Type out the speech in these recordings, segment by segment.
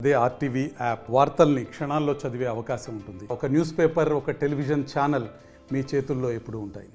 అదే RTV app వార్తల్ని క్షణాల్లో చదివే అవకాశం ఉంటుంది. ఒక న్యూస్ పేపర్, ఒక టెలివిజన్ ఛానల్ మీ చేతుల్లో ఎప్పుడూ ఉంటాయి.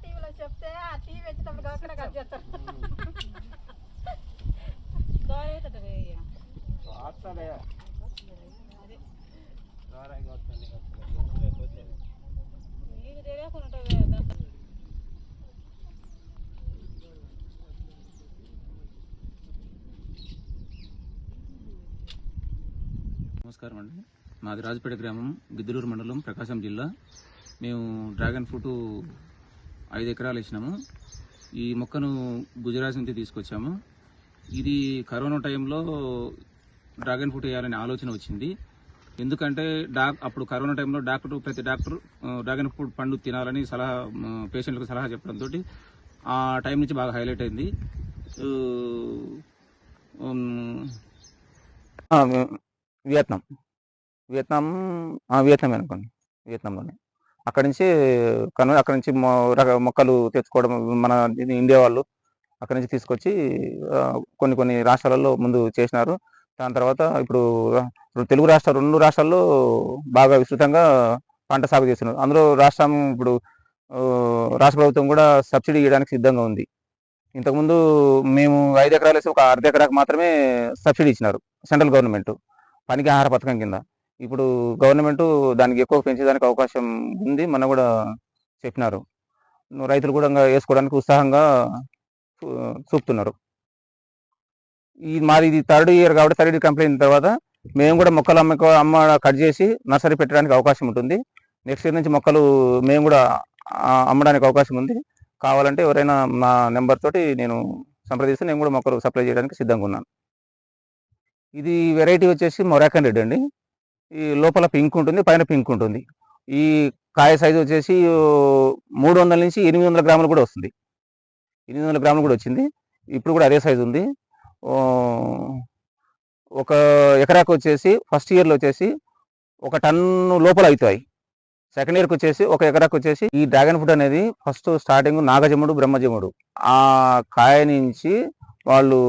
టీవీలో చెప్తే ఆ టీవీ వచ్చేటప్పుడు కాకుండా కట్ చేస్తారు. నమస్కారం అండి. మాది రాజపేట గ్రామం, గిద్దలూరు మండలం, ప్రకాశం జిల్లా. మేము డ్రాగన్ ఫ్రూట్ 5 ఎకరాలు వేసినాము. ఈ మొక్కను గుజరాత్ నుంచి తీసుకొచ్చాము. ఇది కరోనా టైంలో డ్రాగన్ ఫ్రూట్ వేయాలనే ఆలోచన వచ్చింది. ఎందుకంటే అప్పుడు కరోనా టైంలో ప్రతి డాక్టర్ డ్రాగన్ ఫ్రూట్ పండు తినాలని పేషెంట్లకు సలహా చెప్పడంతో ఆ టైం నుంచి బాగా హైలైట్ అయింది. వియత్నాం అనుకోండి, వియత్నాంలోనే. అక్కడి నుంచి మొక్కలు తెచ్చుకోవడం మన ఇండియా వాళ్ళు అక్కడి నుంచి తీసుకొచ్చి కొన్ని రాష్ట్రాలలో ముందు చేసినారు. దాని తర్వాత ఇప్పుడు తెలుగు రెండు రాష్ట్రాల్లో బాగా విస్తృతంగా పంట సాగు చేస్తున్నారు. అందులో ఇప్పుడు రాష్ట్ర ప్రభుత్వం కూడా సబ్సిడీ ఇవ్వడానికి సిద్ధంగా ఉంది. ఇంతకుముందు మేము 5 ఎకరాలు వేసి ఒక అర్ధ ఎకరాకు మాత్రమే సబ్సిడీ ఇచ్చినారు సెంట్రల్ గవర్నమెంట్, పనికి ఆహార పథకం కింద. ఇప్పుడు గవర్నమెంట్ దానికి ఎక్కువ పెంచేదానికి అవకాశం ఉంది, మన కూడా చెప్పినారు. రైతులు కూడా వేసుకోవడానికి ఉత్సాహంగా చూపుతున్నారు. ఇది 3rd ఇయర్ కాబట్టి 3rd కంప్లీట్ అయిన తర్వాత మేము కూడా మొక్కలు కట్ చేసి నర్సరీ పెట్టడానికి అవకాశం ఉంటుంది. నెక్స్ట్ ఇయర్ నుంచి మొక్కలు మేము కూడా అమ్మడానికి అవకాశం ఉంది. కావాలంటే ఎవరైనా నా నెంబర్ తోటి నేను సంప్రదిస్తే నేను కూడా మొక్కలు సప్లై చేయడానికి సిద్ధంగా ఉన్నాను. ఇది వెరైటీ వచ్చేసి మొరాకన్ రెడ్ అండి. ఈ లోపల పింక్ ఉంటుంది, పైన పింక్ ఉంటుంది. ఈ కాయ సైజు వచ్చేసి 300 నుంచి 800 గ్రాములు కూడా వస్తుంది. 800 గ్రాములు కూడా వచ్చింది. ఇప్పుడు కూడా అదే సైజు ఉంది. ఒక ఎకరాకు వచ్చేసి ఫస్ట్ ఇయర్లో వచ్చేసి 1 టన్ను లోపల అవుతాయి. సెకండ్ ఇయర్కి వచ్చేసి 1 ఎకరాకు వచ్చేసి. ఈ డ్రాగన్ ఫ్రూట్ అనేది ఫస్ట్ స్టార్టింగ్ నాగజముడు, బ్రహ్మజముడు ఆ కాయ నుంచి వాళ్ళు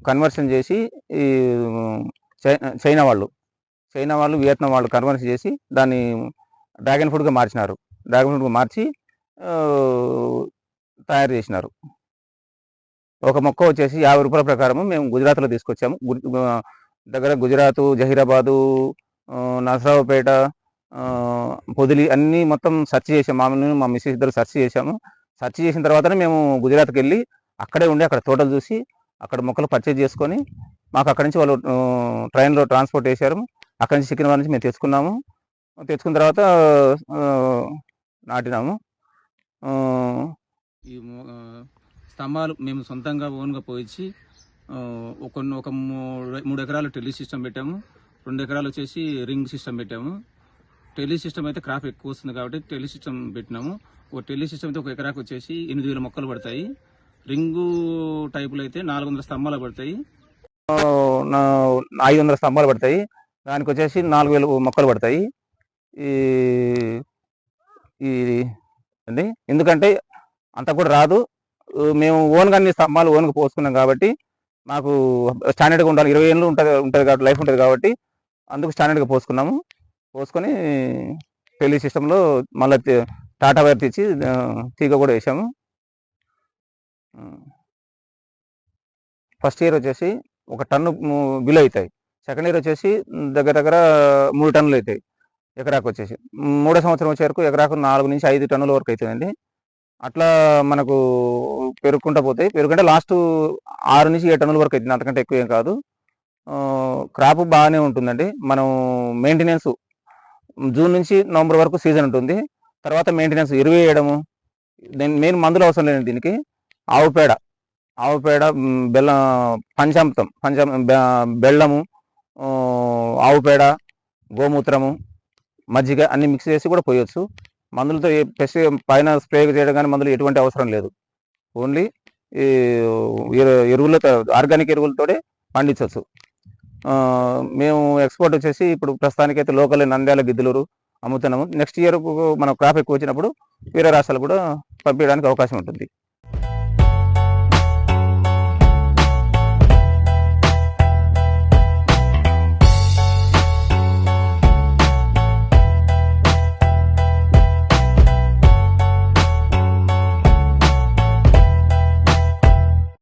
కన్వర్షన్ చేసి ఈ చైనా వాళ్ళు వియత్నాం వాళ్ళు కన్వర్షన్ చేసి దాన్ని డ్రాగన్ ఫ్రూట్గా మార్చినారు. డ్రాగన్ ఫ్రూట్గా మార్చి తయారు చేసినారు. ఒక మొక్క వచ్చేసి 50 రూపాయల ప్రకారము మేము గుజరాత్లో తీసుకొచ్చాము. దగ్గర గుజరాత్, జహీరాబాదు, నరసరావుపేట, పొదిలి అన్నీ మొత్తం సెర్చ్ చేసాము. మా మిస్సెస్ ఇద్దరు సెర్చ్ చేసాము. సెర్చ్ చేసిన తర్వాతనే మేము గుజరాత్కి వెళ్ళి అక్కడే ఉండి అక్కడ తోటలు చూసి అక్కడ మొక్కలు పర్చేజ్ చేసుకొని మాకు అక్కడి నుంచి వాళ్ళు ట్రైన్లో ట్రాన్స్పోర్ట్ చేశారు. అక్కడి నుంచి సికింద్రాబాద్ నుంచి మేము తెచ్చుకున్న తర్వాత నాటినాము. ఈ స్తంభాలు మేము సొంతంగా ఓన్గా పోయించి ఒక 3 ఎకరాలు టెలి సిస్టమ్ పెట్టాము. 2 ఎకరాలు వచ్చేసి రింగ్ సిస్టమ్ పెట్టాము. టెలి సిస్టమ్ అయితే క్రాప్ ఎక్కువ వస్తుంది కాబట్టి టెలి సిస్టమ్ పెట్టినాము. ఒక టెలి సిస్టమ్ అయితే 1 ఎకరాకు వచ్చేసి 8,000 మొక్కలు పడతాయి. రింగు టైపులు అయితే 400 స్తంభాలు పడతాయి. 500 స్తంభాలు పడతాయి. దానికి వచ్చేసి 4,000 మొక్కలు పడతాయి. అండి ఎందుకంటే అంత కూడా రాదు. మేము ఓన్గా అన్ని స్తంభాలు ఓన్గా పోసుకున్నాం కాబట్టి మాకు స్టాండర్డ్గా ఉండాలి. 20 ఏళ్ళు ఉంటుంది కాబట్టి లైఫ్ ఉంటుంది కాబట్టి అందుకు స్టాండర్డ్గా పోసుకొని టెలి సిస్టంలో మళ్ళీ టాటా వైర్ తెచ్చి తీగ కూడా వేసాము. ఫస్ట్ ఇయర్ వచ్చేసి 1 టన్ను బిలో అవుతాయి. సెకండ్ ఇయర్ వచ్చేసి దగ్గర 3 టన్నులు అవుతాయి ఎకరాకు వచ్చేసి. 3వ సంవత్సరం వచ్చే వరకు ఎకరాకు 4 నుంచి 5 టన్నుల వరకు అవుతుందండి. అట్లా మనకు పెరుగుకుంటూ పోతాయి. పెరుగుకుంటే లాస్ట్ 6 నుంచి 7 టన్నుల వరకు అవుతుంది. అంతకంటే ఎక్కువ ఏం కాదు. క్రాప్ బాగానే ఉంటుందండి. మనం మెయింటెనెన్స్ జూన్ నుంచి నవంబర్ వరకు సీజన్ ఉంటుంది. తర్వాత మెయింటెనెన్స్ ఎరువు వేయడము, మెయిన్ మందులు అవసరం లేదండి దీనికి. ఆవు పేడ, బెల్లం, పంచామృతం, బెల్లము, ఆవు పేడ, గోమూత్రము, మజ్జిగ అన్ని మిక్స్ చేసి కూడా పోయొచ్చు. మందులతో పెస్ట్ పైన స్ప్రే చేయడం కానీ మందులు ఎటువంటి అవసరం లేదు. ఓన్లీ ఈ ఎరువులతో, ఆర్గానిక్ ఎరువులతోనే పండించవచ్చు. మేము ఎక్స్పోర్ట్ వచ్చేసి ఇప్పుడు ప్రస్తుతానికైతే లోకల్ నంద్యాల, గిద్దలూరు అమ్ముతున్నాము. నెక్స్ట్ ఇయర్ మనం క్రాప్ ఎక్కువ వచ్చినప్పుడు వేరే రాష్ట్రాలు కూడా పంపించడానికి అవకాశం ఉంటుంది.